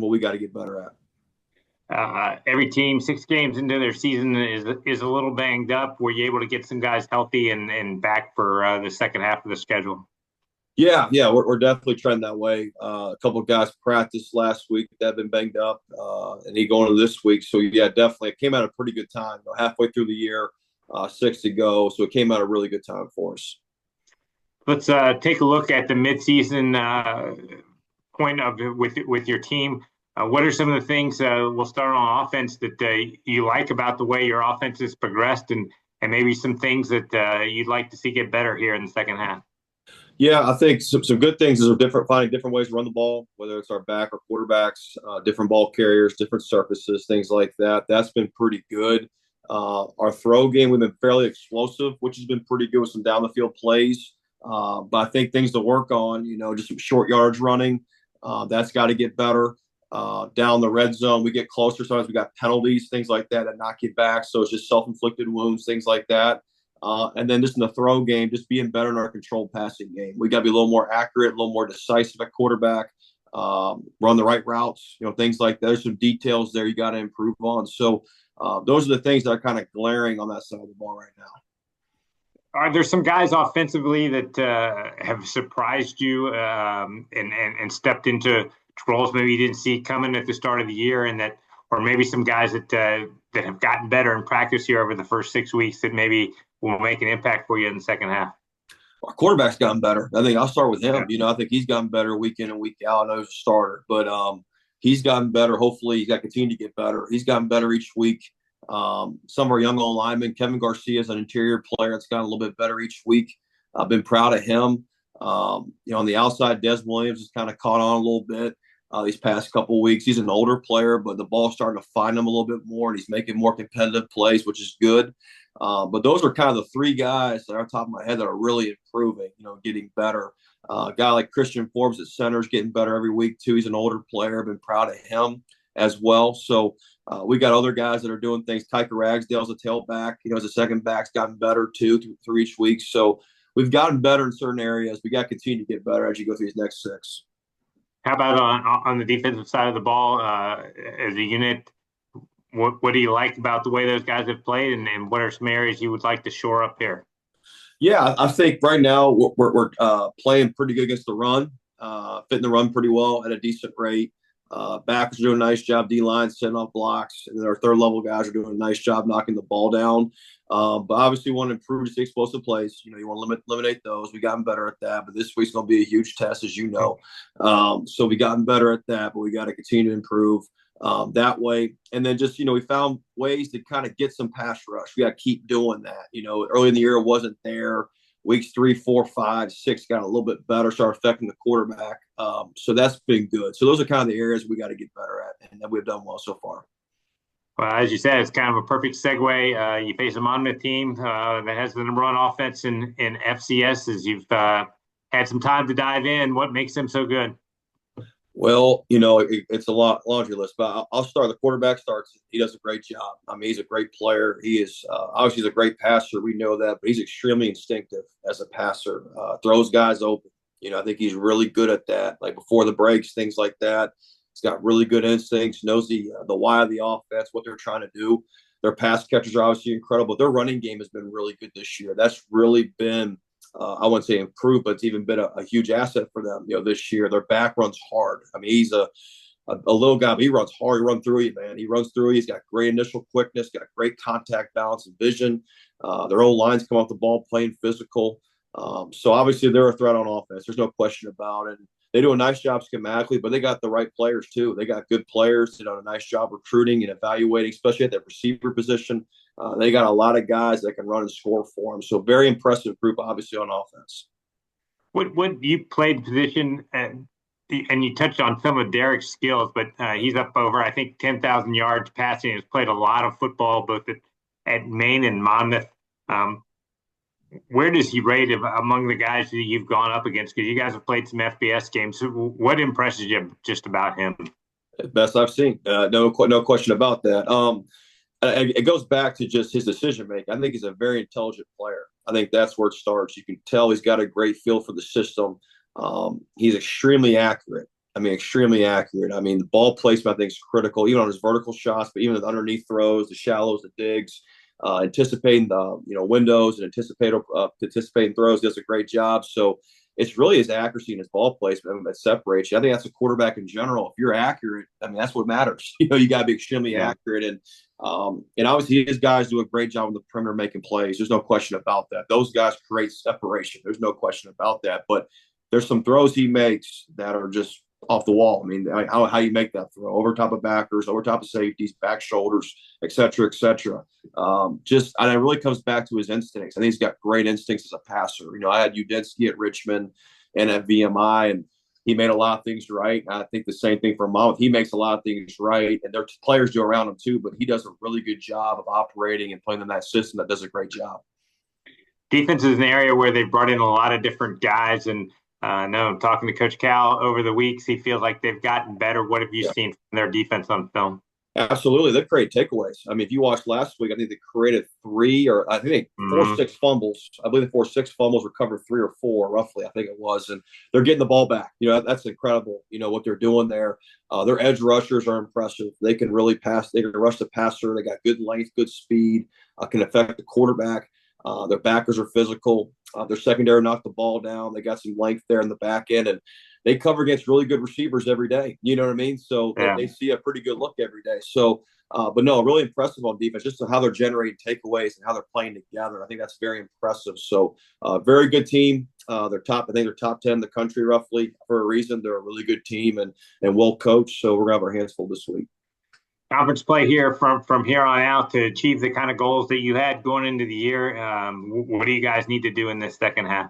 what we got to get better at. Every team, 6 games into their season, is a little banged up. Were you able to get some guys healthy and back for the second half of the schedule? Yeah, we're definitely trending that way. A couple of guys practiced last week that have been banged up, and he going to this week. So yeah, definitely, it came out a pretty good time. Halfway through the year, 6 to go, so it came out a really good time for us. Let's take a look at the midseason point of with your team. What are some of the things? We'll start on offense that you like about the way your offense has progressed, and maybe some things that you'd like to see get better here in the second half. Yeah, I think some good things is finding different ways to run the ball, whether it's our back or quarterbacks, different ball carriers, different surfaces, things like that. That's been pretty good. Our throw game, we've been fairly explosive, which has been pretty good with some down the field plays. But I think things to work on, just some short yards running. That's got to get better. Down the red zone, we get closer. Sometimes we got penalties, things like that knock you back. So it's just self-inflicted wounds, things like that. And then just in the throw game, just being better in our controlled passing game. We got to be a little more accurate, a little more decisive at quarterback, run the right routes, things like that. There's some details there you got to improve on. So those are the things that are kind of glaring on that side of the ball right now. Are there some guys offensively that have surprised you and stepped into roles maybe you didn't see coming at the start of the year, and that, or maybe some guys that have gotten better in practice here over the first 6 weeks that maybe will make an impact for you in the second half? Our quarterback's gotten better. I think I'll start with him. Yeah. I think he's gotten better week in and week out. I know he's a starter, but he's gotten better. Hopefully, he's got to continue to get better. He's gotten better each week. Some of our young linemen, Kevin Garcia is an interior player that's gotten a little bit better each week. I've been proud of him. On the outside, Des Williams has kind of caught on a little bit these past couple of weeks. He's an older player, but the ball's starting to find him a little bit more, and he's making more competitive plays, which is good. But those are kind of the three guys that are on top of my head that are really improving, getting better. A guy like Christian Forbes at center is getting better every week, too. He's an older player. I've been proud of him as well. So we got other guys that are doing things. Tyker Ragsdale's a tailback. As a second back's gotten better, too, through each week. So we've gotten better in certain areas. We got to continue to get better as you go through these next 6. How about on the defensive side of the ball as a unit? What do you like about the way those guys have played, and what are some areas you would like to shore up here? Yeah, I think right now we're playing pretty good against the run, fitting the run pretty well at a decent rate. Backers are doing a nice job. D-line setting off blocks, and then our third level guys are doing a nice job knocking the ball down. But obviously, we want to improve the explosive plays. You want to eliminate those. We've gotten better at that, but this week's going to be a huge test, as you know. So we've gotten better at that, but we got to continue to improve that way. And then just, we found ways to kind of get some pass rush. We got to keep doing that. Early in the year, it wasn't there. Weeks 3, 4, 5, 6 got a little bit better, started affecting the quarterback. So that's been good. So those are kind of the areas we got to get better at, and that we've done well so far. Well, as you said, it's kind of a perfect segue. You face a Monmouth team that has the number one offense in FCS. As you've had some time to dive in, what makes them so good? Well, it's a laundry list, but I'll start. The quarterback starts. He does a great job. I mean, he's a great player. He is obviously he's a great passer. We know that, but he's extremely instinctive as a passer. Throws guys open. I think he's really good at that. Like before the breaks, things like that. He's got really good instincts. Knows the why of the offense, what they're trying to do. Their pass catchers are obviously incredible. Their running game has been really good this year. That's really been I wouldn't say improved, but it's even been a huge asset for them. This year their back runs hard. I mean, he's a little guy, but he runs hard. He runs through you, man. He runs through you. He's got great initial quickness, got great contact balance and vision. Their old lines come off the ball playing physical. So obviously they're a threat on offense. There's no question about it. And they do a nice job schematically, but they got the right players too. They got good players. They do a nice job recruiting and evaluating, especially at that receiver position. They got a lot of guys that can run and score for them. So very impressive group, obviously, on offense. What you played position, and you touched on some of Derek's skills, but he's up over, I think, 10,000 yards passing. He's played a lot of football, both at Maine and Monmouth. Where does he rate among the guys that you've gone up against? Because you guys have played some FBS games. So what impresses you just about him? Best I've seen. No question about that. It goes back to just his decision making. I think he's a very intelligent player. I think that's where it starts. You can tell he's got a great feel for the system. He's extremely accurate. I mean, extremely accurate. I mean, the ball placement I think is critical, even on his vertical shots, but even the underneath throws, the shallows, the digs, anticipating the windows and anticipating throws. He does a great job. So it's really his accuracy and his ball placement that separates you. I think that's a quarterback in general. If you're accurate, I mean, that's what matters. You got to be extremely accurate, and obviously his guys do a great job on the perimeter making plays. There's no question about that. Those guys create separation. There's no question about that. But there's some throws he makes that are just off the wall. I mean, how you make that throw over top of backers, over top of safeties, back shoulders, et cetera, et cetera. And it really comes back to his instincts. I think he's got great instincts as a passer. I had Udinski at Richmond and at VMI, and he made a lot of things right. I think the same thing for Monmouth. He makes a lot of things right, and their players do around him too, but he does a really good job of operating and playing in that system that does a great job. Defense is an area where they brought in a lot of different guys, and no, I'm talking to Coach Cal over the weeks. He feels like they've gotten better. What have you seen from their defense on film? Absolutely. They create takeaways. I mean, if you watched last week, I think they created four, 6 fumbles. I believe they forced 6 fumbles, recovered 3 or 4, roughly, I think it was. And they're getting the ball back. That's incredible, what they're doing there. Their edge rushers are impressive. They can really pass. They can rush the passer. They got good length, good speed, can affect the quarterback. Their backers are physical. Their secondary knocked the ball down. They got some length there in the back end, and they cover against really good receivers every day. You know what I mean? So they see a pretty good look every day. So, but no, really impressive on defense, just how they're generating takeaways and how they're playing together. I think that's very impressive. So, very good team. They're top. I think they're top 10 in the country roughly for a reason. They're a really good team and well coached. So we're gonna have our hands full this week. Conference play here from here on out to achieve the kind of goals that you had going into the year. What do you guys need to do in this second half?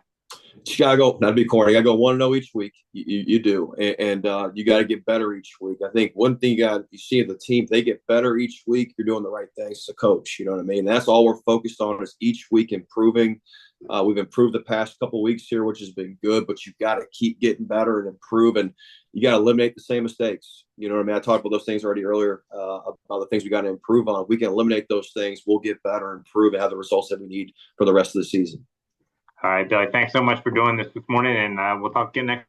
You gotta go. Not to be corny. You gotta go 1-0 each week. You do, and you got to get better each week. I think one thing you see in the team, they get better each week. You're doing the right things as a coach. You know what I mean? And that's all we're focused on is each week improving. We've improved the past couple of weeks here, which has been good. But you've got to keep getting better and improve, and you got to eliminate the same mistakes. You know what I mean? I talked about those things already earlier about the things we got to improve on. If we can eliminate those things, we'll get better, improve, and have the results that we need for the rest of the season. All right, Billy, thanks so much for doing this morning, and we'll talk again next